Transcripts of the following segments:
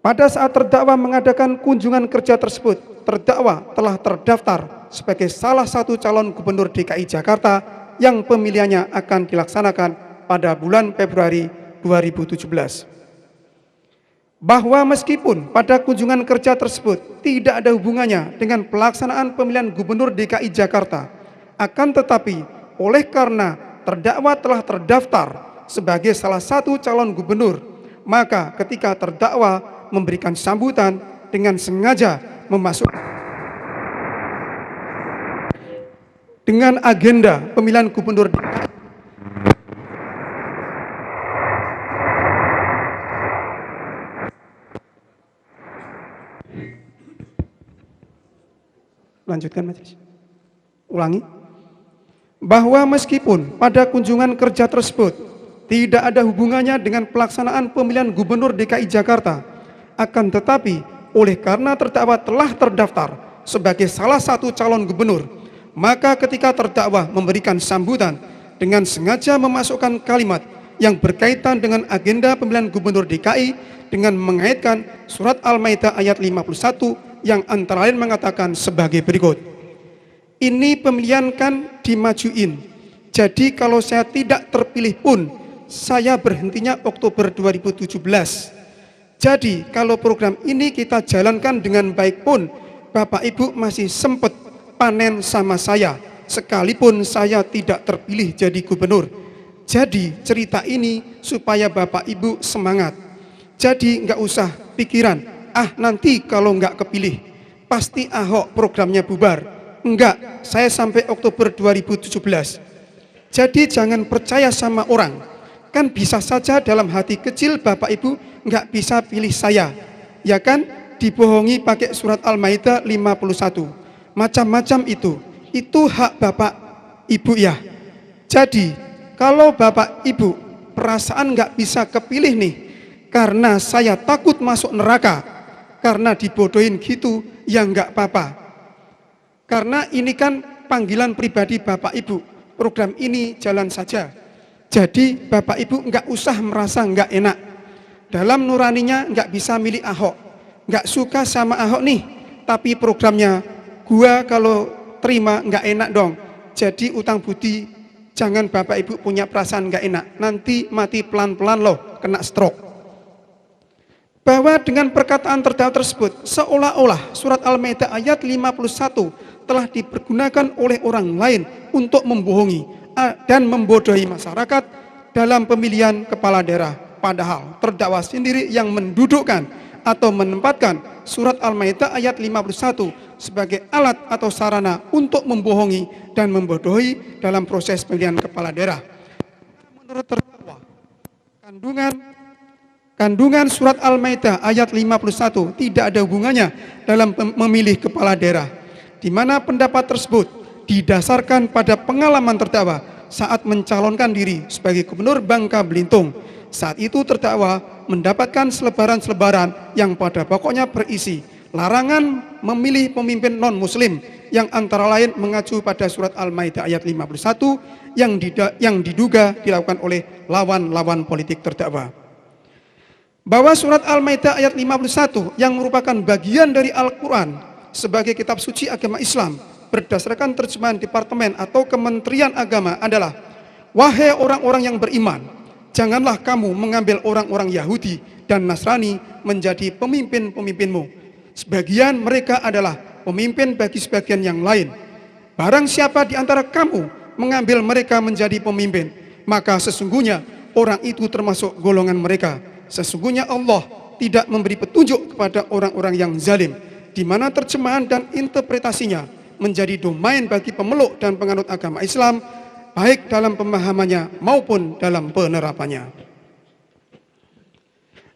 Pada saat terdakwa mengadakan kunjungan kerja tersebut, terdakwa telah terdaftar sebagai salah satu calon gubernur DKI Jakarta yang pemilihannya akan dilaksanakan pada bulan Februari 2017. Bahwa meskipun pada kunjungan kerja tersebut tidak ada hubungannya dengan pelaksanaan pemilihan gubernur DKI Jakarta, akan tetapi oleh karena terdakwa telah terdaftar sebagai salah satu calon gubernur, maka ketika terdakwa memberikan sambutan dengan sengaja memasukkan dengan agenda pemilihan gubernur DKI. Lanjutkan majelis. Ulangi. Bahwa meskipun pada kunjungan kerja tersebut tidak ada hubungannya dengan pelaksanaan pemilihan gubernur DKI Jakarta, akan tetapi oleh karena terdakwa telah terdaftar sebagai salah satu calon gubernur, maka ketika terdakwa memberikan sambutan dengan sengaja memasukkan kalimat yang berkaitan dengan agenda pemilihan gubernur DKI dengan mengaitkan surat Al-Maidah ayat 51 yang antara lain mengatakan sebagai berikut. Ini pemilihan kan dimajuin, jadi kalau saya tidak terpilih pun saya berhentinya Oktober 2017. Jadi kalau program ini kita jalankan dengan baik pun Bapak Ibu masih sempat panen sama saya, sekalipun saya tidak terpilih jadi gubernur. Jadi cerita ini supaya Bapak Ibu semangat. Jadi nggak usah pikiran, nanti kalau nggak kepilih pasti Ahok programnya bubar. Enggak, saya sampai Oktober 2017. Jadi jangan percaya sama orang. Kan bisa saja dalam hati kecil Bapak Ibu nggak bisa pilih saya, ya kan? Dibohongi pakai surat Al-Maidah 51. Macam-macam itu hak Bapak Ibu ya. Jadi kalau Bapak Ibu perasaan nggak bisa kepilih nih, karena saya takut masuk neraka, karena dibodohin gitu, ya nggak apa-apa. Karena ini kan panggilan pribadi Bapak Ibu, program ini jalan saja. Jadi Bapak Ibu nggak usah merasa nggak enak. Dalam nuraninya nggak bisa milih Ahok, nggak suka sama Ahok nih, tapi programnya gua kalau terima nggak enak dong. Jadi utang budi, jangan Bapak Ibu punya perasaan nggak enak, nanti mati pelan-pelan loh, kena stroke. Bahwa dengan perkataan terdakwa tersebut seolah-olah surat Al-Maidah ayat 51 telah dipergunakan oleh orang lain untuk membohongi dan membodohi masyarakat dalam pemilihan kepala daerah. Padahal terdakwa sendiri yang mendudukkan atau menempatkan surat Al-Maidah ayat 51 sebagai alat atau sarana untuk membohongi dan membodohi dalam proses pemilihan kepala daerah. Menurut terdakwa, kandungan surat Al-Maidah ayat 51 tidak ada hubungannya dalam memilih kepala daerah, di mana pendapat tersebut didasarkan pada pengalaman terdakwa saat mencalonkan diri sebagai gubernur Bangka Belitung. Saat itu terdakwa mendapatkan selebaran-selebaran yang pada pokoknya berisi larangan memilih pemimpin non-muslim yang antara lain mengacu pada surat Al-Maidah ayat 51 yang diduga dilakukan oleh lawan-lawan politik terdakwa. Bahwa surat Al-Maidah ayat 51 yang merupakan bagian dari Al-Quran sebagai kitab suci agama Islam berdasarkan terjemahan Departemen atau Kementerian Agama adalah, wahai orang-orang yang beriman, janganlah kamu mengambil orang-orang Yahudi dan Nasrani menjadi pemimpin-pemimpinmu. Sebagian mereka adalah pemimpin bagi sebagian yang lain. Barang siapa di antara kamu mengambil mereka menjadi pemimpin, maka sesungguhnya orang itu termasuk golongan mereka. Sesungguhnya Allah tidak memberi petunjuk kepada orang-orang yang zalim, di mana terjemahan dan interpretasinya menjadi domain bagi pemeluk dan penganut agama Islam, baik dalam pemahamannya maupun dalam penerapannya.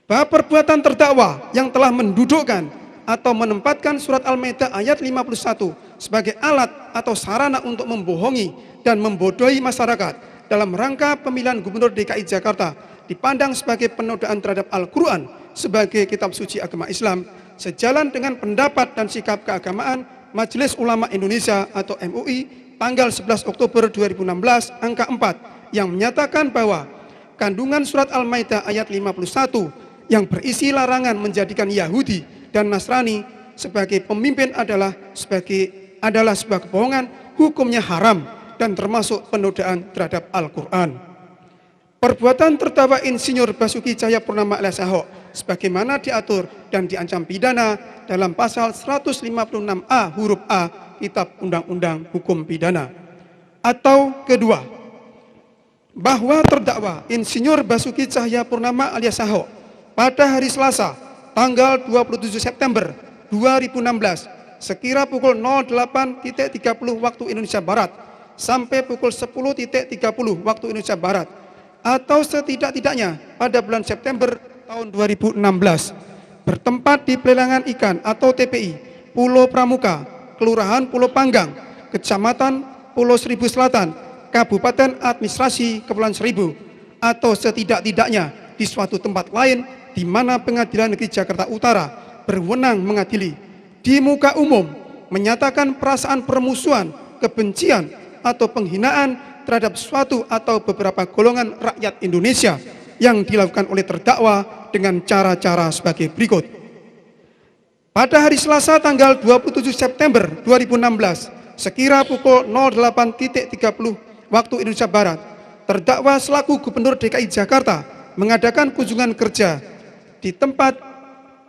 Bahwa perbuatan terdakwa yang telah mendudukkan atau menempatkan surat Al-Maidah ayat 51 sebagai alat atau sarana untuk membohongi dan membodohi masyarakat dalam rangka pemilihan gubernur DKI Jakarta dipandang sebagai penodaan terhadap Al-Quran sebagai kitab suci agama Islam, sejalan dengan pendapat dan sikap keagamaan Majelis Ulama Indonesia atau MUI tanggal 11 Oktober 2016 angka 4 yang menyatakan bahwa kandungan surat Al-Maidah ayat 51 yang berisi larangan menjadikan Yahudi dan Nasrani sebagai pemimpin adalah sebuah kebohongan, hukumnya haram dan termasuk penodaan terhadap Al-Quran. Perbuatan terdakwa Insinyur Basuki Cahayapurnama alias Ahok sebagaimana diatur dan diancam pidana dalam pasal 156A huruf A Kitab Undang-Undang Hukum Pidana. Atau kedua, bahwa terdakwa Insinyur Basuki Cahayapurnama alias Ahok pada hari Selasa tanggal 27 September 2016 sekira pukul 08.30 waktu Indonesia Barat sampai pukul 10.30 waktu Indonesia Barat atau setidak-tidaknya pada bulan September tahun 2016 bertempat di pelelangan ikan atau TPI Pulau Pramuka, Kelurahan Pulau Panggang, Kecamatan Pulau Seribu Selatan, Kabupaten Administrasi Kepulauan Seribu, atau setidak-tidaknya di suatu tempat lain di mana Pengadilan Negeri Jakarta Utara berwenang mengadili di muka umum menyatakan perasaan permusuhan, kebencian atau penghinaan terhadap suatu atau beberapa golongan rakyat Indonesia yang dilakukan oleh terdakwa dengan cara-cara sebagai berikut. Pada hari Selasa tanggal 27 September 2016 sekira pukul 08.30 waktu Indonesia Barat, terdakwa selaku Gubernur DKI Jakarta mengadakan kunjungan kerja di tempat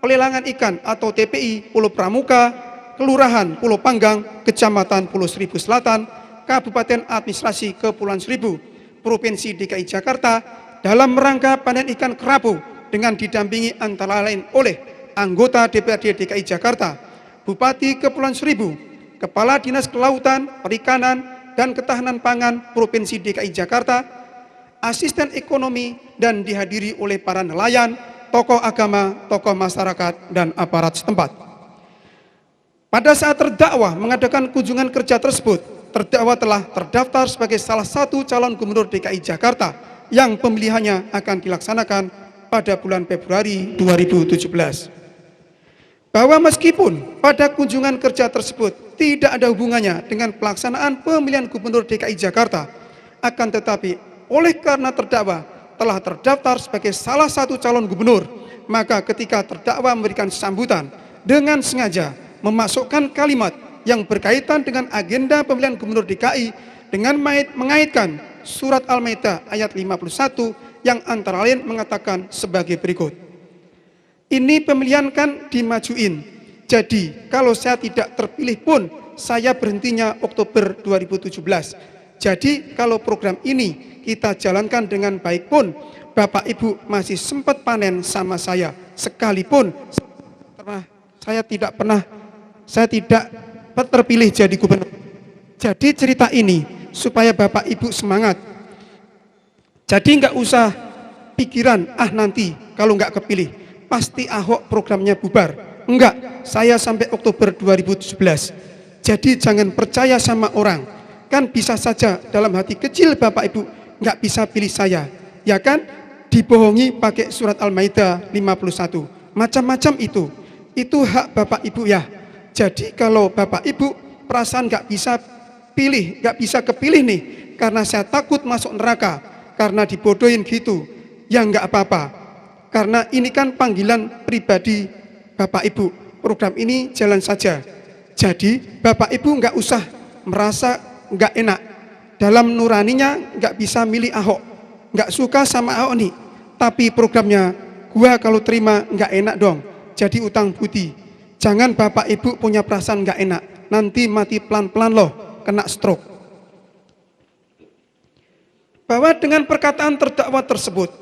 pelelangan ikan atau TPI Pulau Pramuka, Kelurahan Pulau Panggang, Kecamatan Pulau Seribu Selatan, Kabupaten Administrasi Kepulauan Seribu, Provinsi DKI Jakarta dalam rangka panen ikan kerapu dengan didampingi antara lain oleh anggota DPRD DKI Jakarta, Bupati Kepulauan Seribu, Kepala Dinas Kelautan, Perikanan, dan Ketahanan Pangan Provinsi DKI Jakarta, asisten ekonomi, dan dihadiri oleh para nelayan, tokoh agama, tokoh masyarakat, dan aparat setempat. Pada saat terdakwa mengadakan kunjungan kerja tersebut, terdakwa telah terdaftar sebagai salah satu calon Gubernur DKI Jakarta yang pemilihannya akan dilaksanakan pada bulan Februari 2017. Bahwa meskipun pada kunjungan kerja tersebut tidak ada hubungannya dengan pelaksanaan pemilihan Gubernur DKI Jakarta, akan tetapi oleh karena terdakwa telah terdaftar sebagai salah satu calon gubernur, maka ketika terdakwa memberikan sambutan dengan sengaja memasukkan kalimat yang berkaitan dengan agenda pemilihan Gubernur DKI dengan mengaitkan surat Al-Maidah ayat 51 yang antara lain mengatakan sebagai berikut. Ini pemilihan kan dimajuin, jadi kalau saya tidak terpilih pun saya berhentinya Oktober 2017. Jadi kalau program ini kita jalankan dengan baik pun Bapak Ibu masih sempat panen sama saya, sekalipun saya tidak terpilih jadi gubernur. Jadi cerita ini supaya Bapak Ibu semangat. Jadi nggak usah pikiran nanti kalau nggak kepilih pasti Ahok programnya bubar. Enggak, saya sampai Oktober 2017. Jadi jangan percaya sama orang. Kan bisa saja dalam hati kecil Bapak Ibu nggak bisa pilih saya, ya kan? Dibohongi pakai surat Al-Maidah 51. Macam-macam itu hak Bapak Ibu ya. Jadi kalau Bapak Ibu perasaan nggak bisa kepilih nih karena saya takut masuk neraka karena dibodohin gitu, ya nggak apa-apa. Karena ini kan panggilan pribadi Bapak Ibu, program ini jalan saja. Jadi Bapak Ibu nggak usah merasa nggak enak, dalam nuraninya nggak bisa milih Ahok, nggak suka sama Ahok nih, tapi programnya gua kalau terima nggak enak dong, jadi utang budi. Jangan Bapak Ibu punya perasaan nggak enak, nanti mati pelan-pelan loh, kena stroke. Bahwa dengan perkataan terdakwa tersebut,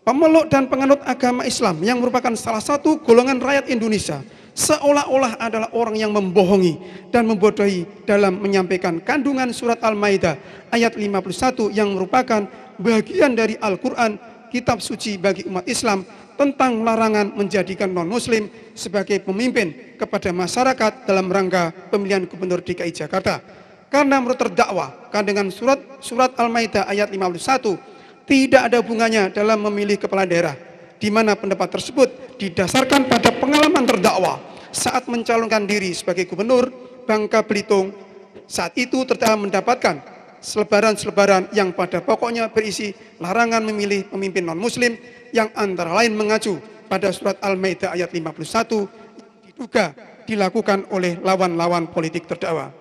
pemeluk dan penganut agama Islam yang merupakan salah satu golongan rakyat Indonesia seolah-olah adalah orang yang membohongi dan membodohi dalam menyampaikan kandungan surat Al-Maidah ayat 51 yang merupakan bagian dari Al-Quran, kitab suci bagi umat Islam, tentang larangan menjadikan non-muslim sebagai pemimpin kepada masyarakat dalam rangka pemilihan Gubernur DKI Jakarta. Karena menurut terdakwa, kandungan surat Al-Maidah ayat 51 tidak ada hubungannya dalam memilih kepala daerah, di mana pendapat tersebut didasarkan pada pengalaman terdakwa saat mencalonkan diri sebagai Gubernur Bangka Belitung. Saat itu terdakwa mendapatkan selebaran-selebaran yang pada pokoknya berisi larangan memilih pemimpin non-muslim yang antara lain mengacu pada surat Al-Maidah ayat 51 diduga dilakukan oleh lawan-lawan politik terdakwa.